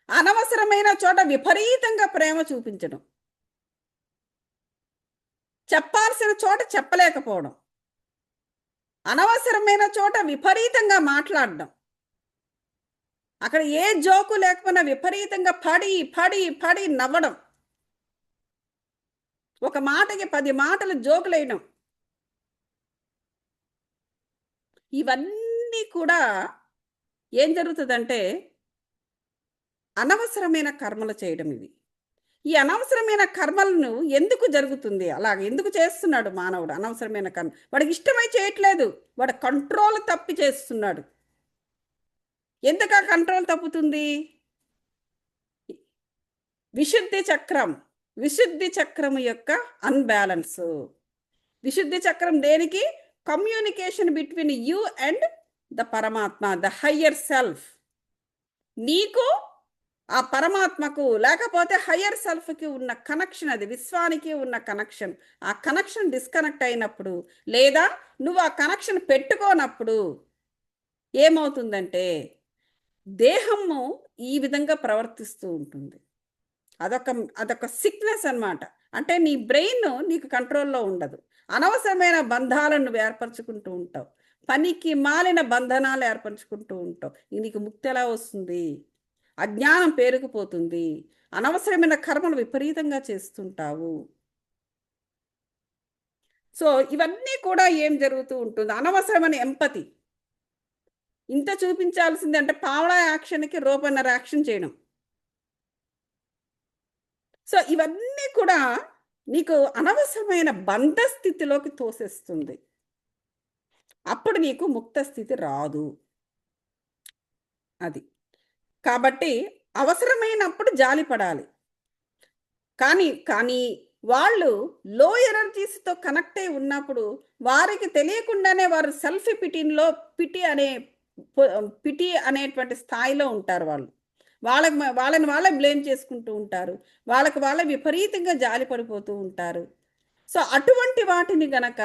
అనవసరమైన చోట విపరీతంగా ప్రేమ చూపించడం, చెప్పాల్సిన చోట చెప్పలేకపోవడం, అనవసరమైన చోట విపరీతంగా మాట్లాడడం, అక్కడ ఏ జోకు లేకపోయినా విపరీతంగా పడి పడి పడి నవ్వడం, ఒక మాటకి 10 మాటలు జోకులేయడం, ఇవన్నీ కూడా ఏం జరుగుతుందంటే అనవసరమైన కర్మలు చేయడం. ఈ అనవసరమైన కర్మలను ఎందుకు జరుగుతుంది, అలాగ ఎందుకు చేస్తున్నాడు మానవుడు అనవసరమైన కర్మ? వాడికి ఇష్టమై చేయట్లేదు, వాడు కంట్రోల్ తప్పి చేస్తున్నాడు. ఎందుకు ఆ కంట్రోల్ తప్పుతుంది? విశుద్ధి చక్రం యొక్క అన్బ్యాలెన్స్. విశుద్ధి చక్రం దేనికి? Communication between you and the పరమాత్మ, ద హయ్యర్ సెల్ఫ్. నీకు ఆ పరమాత్మకు లేకపోతే హయ్యర్ సెల్ఫ్కి ఉన్న కనెక్షన్, అది విశ్వానికి ఉన్న కనెక్షన్. ఆ కనెక్షన్ డిస్కనెక్ట్ అయినప్పుడు, లేదా నువ్వు ఆ కనెక్షన్ పెట్టుకోనప్పుడు ఏమవుతుందంటే దేహము ఈ విధంగా ప్రవర్తిస్తూ ఉంటుంది. అదొక సిక్నెస్ అన్నమాట. అంటే నీ బ్రెయిన్ నీకు కంట్రోల్లో ఉండదు. అనవసరమైన బంధాలను నువ్వు ఏర్పరచుకుంటూ ఉంటావు, పనికి మాలిన బంధనాలు ఏర్పరచుకుంటూ ఉంటావు. నీకు ముక్తి ఎలా వస్తుంది? అజ్ఞానం పేరుకుపోతుంది, అనవసరమైన కర్మలు విపరీతంగా చేస్తుంటావు. సో ఇవన్నీ కూడా ఏం జరుగుతూ ఉంటుంది? అనవసరమైన ఎంపతి. ఇంత చూపించాల్సింది అంటే పావడా యాక్షన్కి రూపన్నర యాక్షన్ చేయడం. సో ఇవన్నీ కూడా నీకు అనవసరమైన బంధ స్థితిలోకి తోసేస్తుంది. అప్పుడు నీకు ముక్త స్థితి రాదు. అది కాబట్టి అవసరమైనప్పుడు జాలి పడాలి. కానీ వాళ్ళు లో ఎనర్జీస్తో కనెక్ట్ అయి ఉన్నప్పుడు వారికి తెలియకుండానే వారు సెల్ఫ్ పిటి అనేటువంటి స్థాయిలో ఉంటారు. వాళ్ళని వాళ్ళే బ్లేమ్ చేసుకుంటూ ఉంటారు, వాళ్ళే విపరీతంగా జాలి పడిపోతూ ఉంటారు. సో అటువంటి వాటిని గనక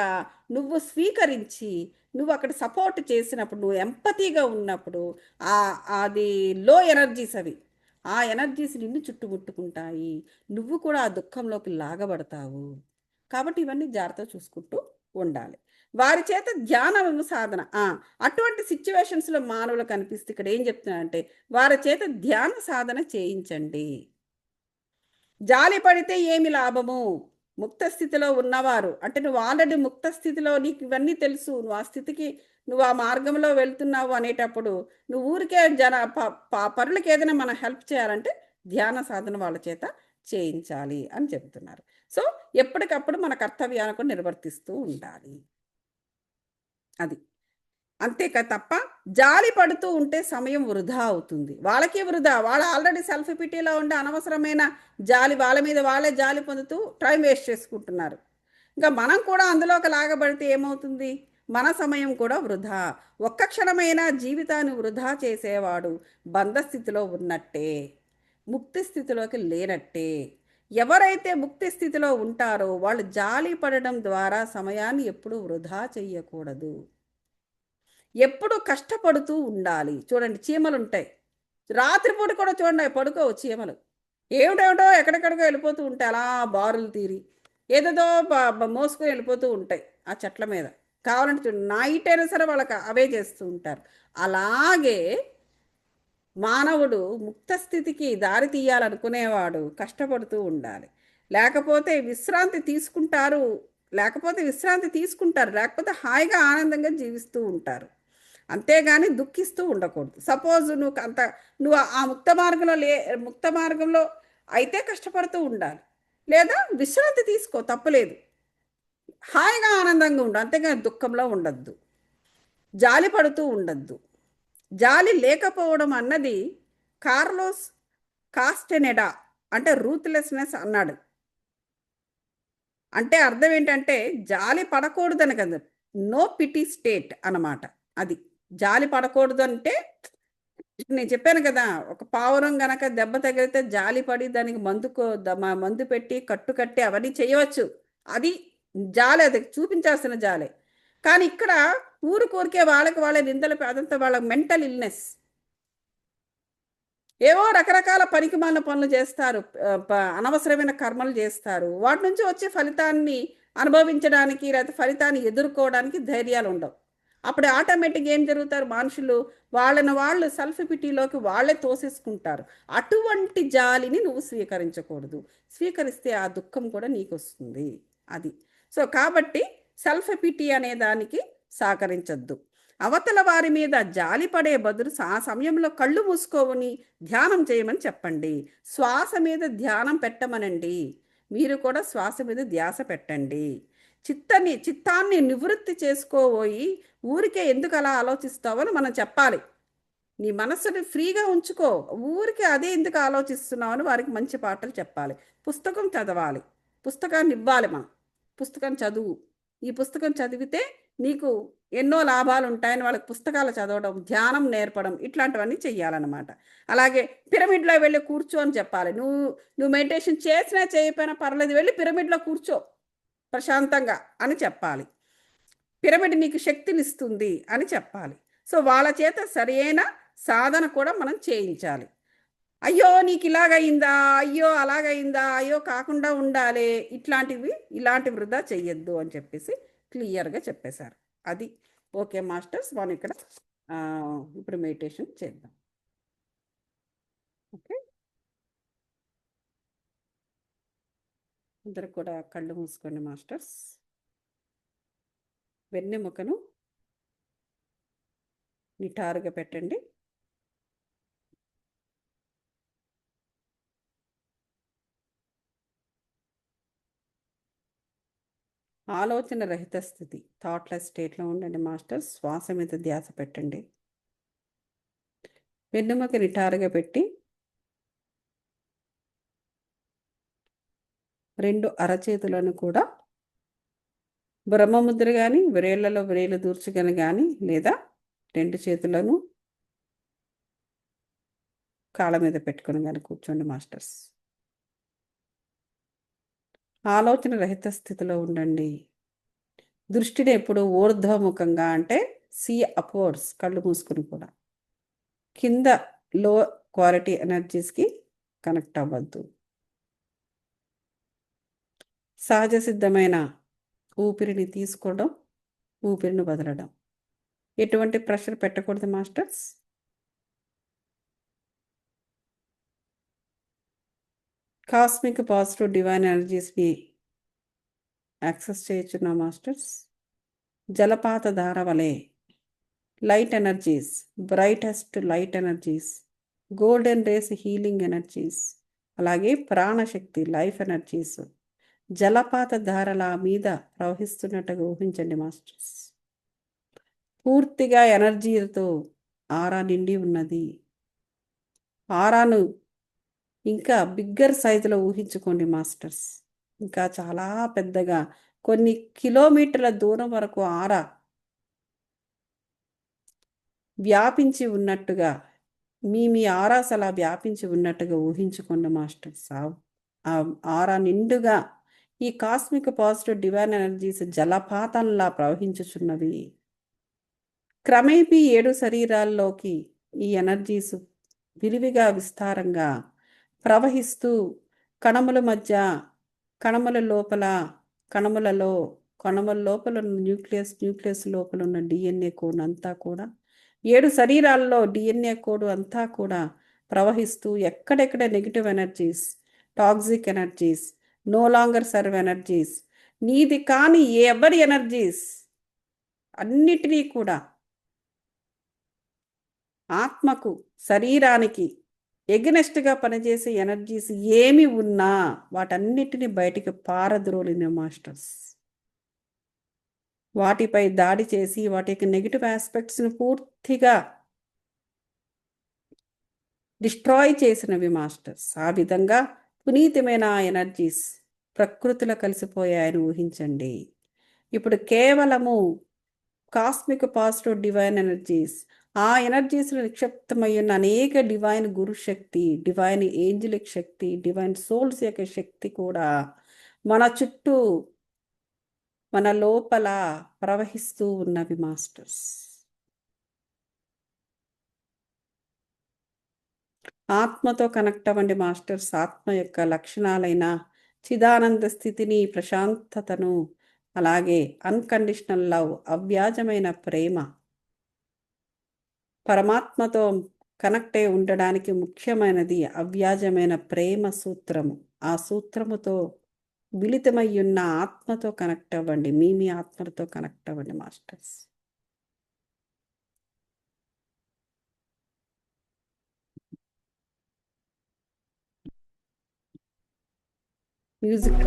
నువ్వు స్వీకరించి నువ్వు అక్కడ సపోర్ట్ చేసినప్పుడు, నువ్వు ఎంపతిగా ఉన్నప్పుడు అది లో ఎనర్జీస్, ఆ ఎనర్జీస్ నిన్ను చుట్టుముట్టుకుంటాయి, నువ్వు కూడా ఆ దుఃఖంలోకి లాగబడతావు. కాబట్టి ఇవన్నీ జాగ్రత్తగా చూసుకుంటూ ఉండాలి. వారి చేత ధ్యానం సాధన, అటువంటి సిచ్యువేషన్స్లో మానవులు కనిపిస్తే ఇక్కడ ఏం చెప్తున్నానంటే వారి చేత ధ్యాన సాధన చేయించండి. జాలి పడితే ఏమి లాభము? ముక్త స్థితిలో ఉన్నవారు, అంటే నువ్వు ఆల్రెడీ ముక్త స్థితిలో, నీకు ఇవన్నీ తెలుసు, నువ్వు ఆ స్థితికి, నువ్వు ఆ మార్గంలో వెళ్తున్నావు అనేటప్పుడు నువ్వు ఊరికే పరులకి ఏదైనా మనం హెల్ప్ చేయాలంటే ధ్యాన సాధన వాళ్ళ చేత చేయించాలి అని చెప్తున్నారు. సో ఎప్పటికప్పుడు మన కర్తవ్యాన్ని కూడా నిర్వర్తిస్తూ ఉండాలి. అది అంతేకా తప్ప జాలి పడుతూ ఉంటే సమయం వృధా అవుతుంది. వాళ్ళకి వృధా. వాళ్ళు ఆల్రెడీ సెల్ఫ్ పిటీలో ఉండి అనవసరమైన జాలి వాళ్ళ మీద వాళ్ళే జాలి పొందుతూ టైం వేస్ట్ చేసుకుంటున్నారు. ఇంకా మనం కూడా అందులోకి లాగబడితే ఏమవుతుంది? మన సమయం కూడా వృధా. ఒక్క క్షణమైనా జీవితాన్ని వృధా చేసేవాడు బంధస్థితిలో ఉన్నట్టే, ముక్తి స్థితిలోకి లేనట్టే. ఎవరైతే ముక్తి స్థితిలో ఉంటారో వాళ్ళు జాలి పడడం ద్వారా సమయాన్ని ఎప్పుడూ వృధా చెయ్యకూడదు. ఎప్పుడు కష్టపడుతూ ఉండాలి. చూడండి చీమలు ఉంటాయి. రాత్రిపూట కూడా చూడండి అవి పడుకోవు చీమలు. ఏమిటేమిటో ఎక్కడెక్కడికో వెళ్ళిపోతూ ఉంటాయి అలా బారులు తీరి. ఏదేదో మోసుకొని వెళ్ళిపోతూ ఉంటాయి ఆ చెట్ల మీద. కావాలంటే చూడండి నైట్ అయినా సరే వాళ్ళకి అవే చేస్తూ ఉంటారు. అలాగే మానవుడు ముక్త స్థితికి దారి తీయాలనుకునేవాడు కష్టపడుతూ ఉండాలి. లేకపోతే విశ్రాంతి తీసుకుంటారు. లేకపోతే హాయిగా ఆనందంగా జీవిస్తూ ఉంటారు. అంతేగాని దుఃఖిస్తూ ఉండకూడదు. సపోజ్ నువ్వు ఆ ముక్త మార్గంలో అయితే కష్టపడుతూ ఉండాలి. లేదా విశ్రాంతి తీసుకో, తప్పులేదు. హాయిగా ఆనందంగా ఉండు, అంతేగాని దుఃఖంలో ఉండద్దు. జాలి పడుతూ ఉండద్దు. జాలి లేకపోవడం అన్నది కార్లోస్ కాస్టెనెడా అంటే రూత్లెస్నెస్ అన్నాడు. అంటే అర్థం ఏంటంటే జాలి పడకూడదని కదా, నో పిటీ స్టేట్ అన్నమాట. అది జాలి పడకూడదు అంటే నేను చెప్పాను కదా, ఒక పావురం గనక దెబ్బ తగిలితే జాలి పడి దానికి మందు పెట్టి కట్టు కట్టి అవన్నీ చేయవచ్చు. అది జాలి, అది చూపించాల్సిన జాలే. కానీ ఇక్కడ ఊరికే వాళ్ళకి వాళ్ళే నిందలు అదంతా వాళ్ళ మెంటల్ ఇల్నెస్. ఏవో రకరకాల పనికిమాలిన పనులు చేస్తారు, అనవసరమైన కర్మలు చేస్తారు. వాటి నుంచి వచ్చే ఫలితాన్ని అనుభవించడానికి లేకపోతే ఫలితాన్ని ఎదుర్కోవడానికి ధైర్యాలు ఉండవు. అప్పుడు ఆటోమేటిక్గా ఏం జరుగుతారు మనుషులు, వాళ్ళని వాళ్ళు సెల్ఫ్ పిటీలోకి వాళ్ళే తోసేసుకుంటారు. అటువంటి జాలిని నువ్వు స్వీకరించకూడదు. స్వీకరిస్తే ఆ దుఃఖం కూడా నీకు వస్తుంది. అది సో కాబట్టి సెల్ఫ్ పిటీ అనే దానికి సహకరించద్దు. అవతల వారి మీద జాలి పడే బదులు ఆ సమయంలో కళ్ళు మూసుకోవని ధ్యానం చేయమని చెప్పండి. శ్వాస మీద ధ్యానం పెట్టమనండి. మీరు కూడా శ్వాస మీద ధ్యాస పెట్టండి. చిత్తాన్ని నివృత్తి చేసుకోబోయి ఊరికే ఎందుకు అలా ఆలోచిస్తావని మనం చెప్పాలి. నీ మనస్సుని ఫ్రీగా ఉంచుకో, ఊరికే అదే ఎందుకు ఆలోచిస్తున్నావు అని వారికి మంచి పాటలు చెప్పాలి. పుస్తకం చదవాలి, పుస్తకాన్ని ఇవ్వాలి. మనం పుస్తకం చదువు, ఈ పుస్తకం చదివితే నీకు ఎన్నో లాభాలు ఉంటాయని వాళ్ళకి పుస్తకాలు చదవడం, ధ్యానం నేర్పడం ఇట్లాంటివన్నీ చెయ్యాలన్నమాట. అలాగే పిరమిడ్లో వెళ్ళి కూర్చో అని చెప్పాలి. నువ్వు మెడిటేషన్ చేసినా చేయకపోయినా పర్లేదు, వెళ్ళి పిరమిడ్లో కూర్చో ప్రశాంతంగా అని చెప్పాలి. పిరమిడ్ నీకు శక్తినిస్తుంది అని చెప్పాలి. సో వాళ్ళ చేత సరైన సాధన కూడా మనం చేయించాలి. అయ్యో నీకు ఇలాగయిందా, అయ్యో అలాగయిందా, అయ్యో కాకుండా ఉండాలి, ఇలాంటి వృధా చెయ్యొద్దు అని చెప్పేసి క్లియర్గా చెప్పేశారు. అది ఓకే మాస్టర్స్, మనం ఇక్కడ ఇప్పుడు మెడిటేషన్ చేద్దాం. ఓకే, అందరు కూడా కళ్ళు మూసుకోండి మాస్టర్స్. వెన్నెముకను నిటారుగా పెట్టండి. ఆలోచన రహిత స్థితి, థాట్లెస్ స్టేట్లో ఉండండి మాస్టర్స్. శ్వాస మీద ధ్యాస పెట్టండి. వెన్నెముక నిటారుగా పెట్టి 2 అరచేతులను కూడా బ్రహ్మముద్ర కానీ వ్రేళ్లలో వ్రేలు దూర్చుకొని కానీ లేదా 2 చేతులను కాళ్ళ మీద పెట్టుకొని కానీ కూర్చోండి మాస్టర్స్. ఆలోచన రహిత స్థితిలో ఉండండి. దృష్టిని ఎప్పుడు ఊర్ధ్వముఖంగా అంటే సీ అప్వర్డ్స్, కళ్ళు మూసుకుని కూడా కింద లో క్వాలిటీ ఎనర్జీస్కి కనెక్ట్ అవ్వద్దు. సహజ సిద్ధమైన ఊపిరిని తీసుకోవడం, ఊపిరిని వదలడం. ఎటువంటి ప్రెషర్ పెట్టకూడదు మాస్టర్స్. కాస్మిక్ పాజిటివ్ డివైన్ ఎనర్జీస్ని యాక్సెస్ చేయొచ్చున్నా మాస్టర్స్. జలపాత ధార వలె light energies, brightest light energies, golden rays healing energies, అలాగే ప్రాణశక్తి లైఫ్ ఎనర్జీస్ జలపాత ధారల మీద ప్రవహిస్తున్నట్టుగా ఊహించండి మాస్టర్స్. పూర్తిగా ఎనర్జీలతో ఆరా నిండి ఉన్నది. ఆరాను ఇంకా బిగ్గర్ సైజులో ఊహించుకోండి మాస్టర్స్. ఇంకా చాలా పెద్దగా కొన్ని కిలోమీటర్ల దూరం వరకు ఆరా వ్యాపించి ఉన్నట్టుగా మీ ఆరాస్ అలా వ్యాపించి ఉన్నట్టుగా ఊహించుకోండి మాస్టర్స్. ఆ ఆరా నిండుగా ఈ కాస్మిక్ పాజిటివ్ డివైన్ ఎనర్జీస్ జలపాతంలా ప్రవహించుచున్నవి. క్రమేపీ 7 శరీరాల్లోకి ఈ ఎనర్జీస్ విరివిగా విస్తారంగా ప్రవహిస్తూ కణముల మధ్య, కణముల లోపల, కణములలో, కణముల లోపల ఉన్న న్యూక్లియస్ లోపల ఉన్న డిఎన్ఏ కోడ్ అంతా కూడా 7 శరీరాల్లో డిఎన్ఏ కోడ్ అంతా కూడా ప్రవహిస్తూ ఎక్కడెక్కడ negative energies, toxic energies, no longer serve energies, నీది కాని ఎవరి ఎనర్జీస్ అన్నిటినీ కూడా ఆత్మకు, శరీరానికి ఎగనెస్ట్గా పనిచేసే ఎనర్జీస్ ఏమి ఉన్నా వాటన్నిటిని బయటికి పారద్రోలిన మాస్టర్స్. వాటిపై దాడి చేసి వాటికి నెగిటివ్ ఆస్పెక్ట్స్ని పూర్తిగా డిస్ట్రాయ్ చేసినవి మాస్టర్స్. ఆ విధంగా పునీతమైన ఎనర్జీస్ ప్రకృతిలో కలిసిపోయాయని ఊహించండి. ఇప్పుడు కేవలము కాస్మిక్ పాజిటివ్ డివైన్ ఎనర్జీస్, ఆ ఎనర్జీస్లో నిక్షిప్తమై ఉన్న అనేక డివైన్ గురు శక్తి, డివైన్ ఏంజలిక్ శక్తి, డివైన్ సోల్స్ యొక్క శక్తి కూడా మన చుట్టూ, మన లోపల ప్రవహిస్తూ ఉన్నవి మాస్టర్స్. ఆత్మతో కనెక్ట్ అవ్వండి మాస్టర్స్. ఆత్మ యొక్క లక్షణాలైన చిదానంద స్థితిని, ప్రశాంతతను, అలాగే అన్కండిషనల్ లవ్, అవ్యాజమైన ప్రేమ, పరమాత్మతో కనెక్ట్ అయి ఉండడానికి ముఖ్యమైనది అవ్యాజమైన ప్రేమ సూత్రము. ఆ సూత్రముతో మిళితమై ఉన్న ఆత్మతో కనెక్ట్ అవ్వండి. మీ ఆత్మలతో కనెక్ట్ అవ్వండి మాస్టర్స్. మ్యూజిక్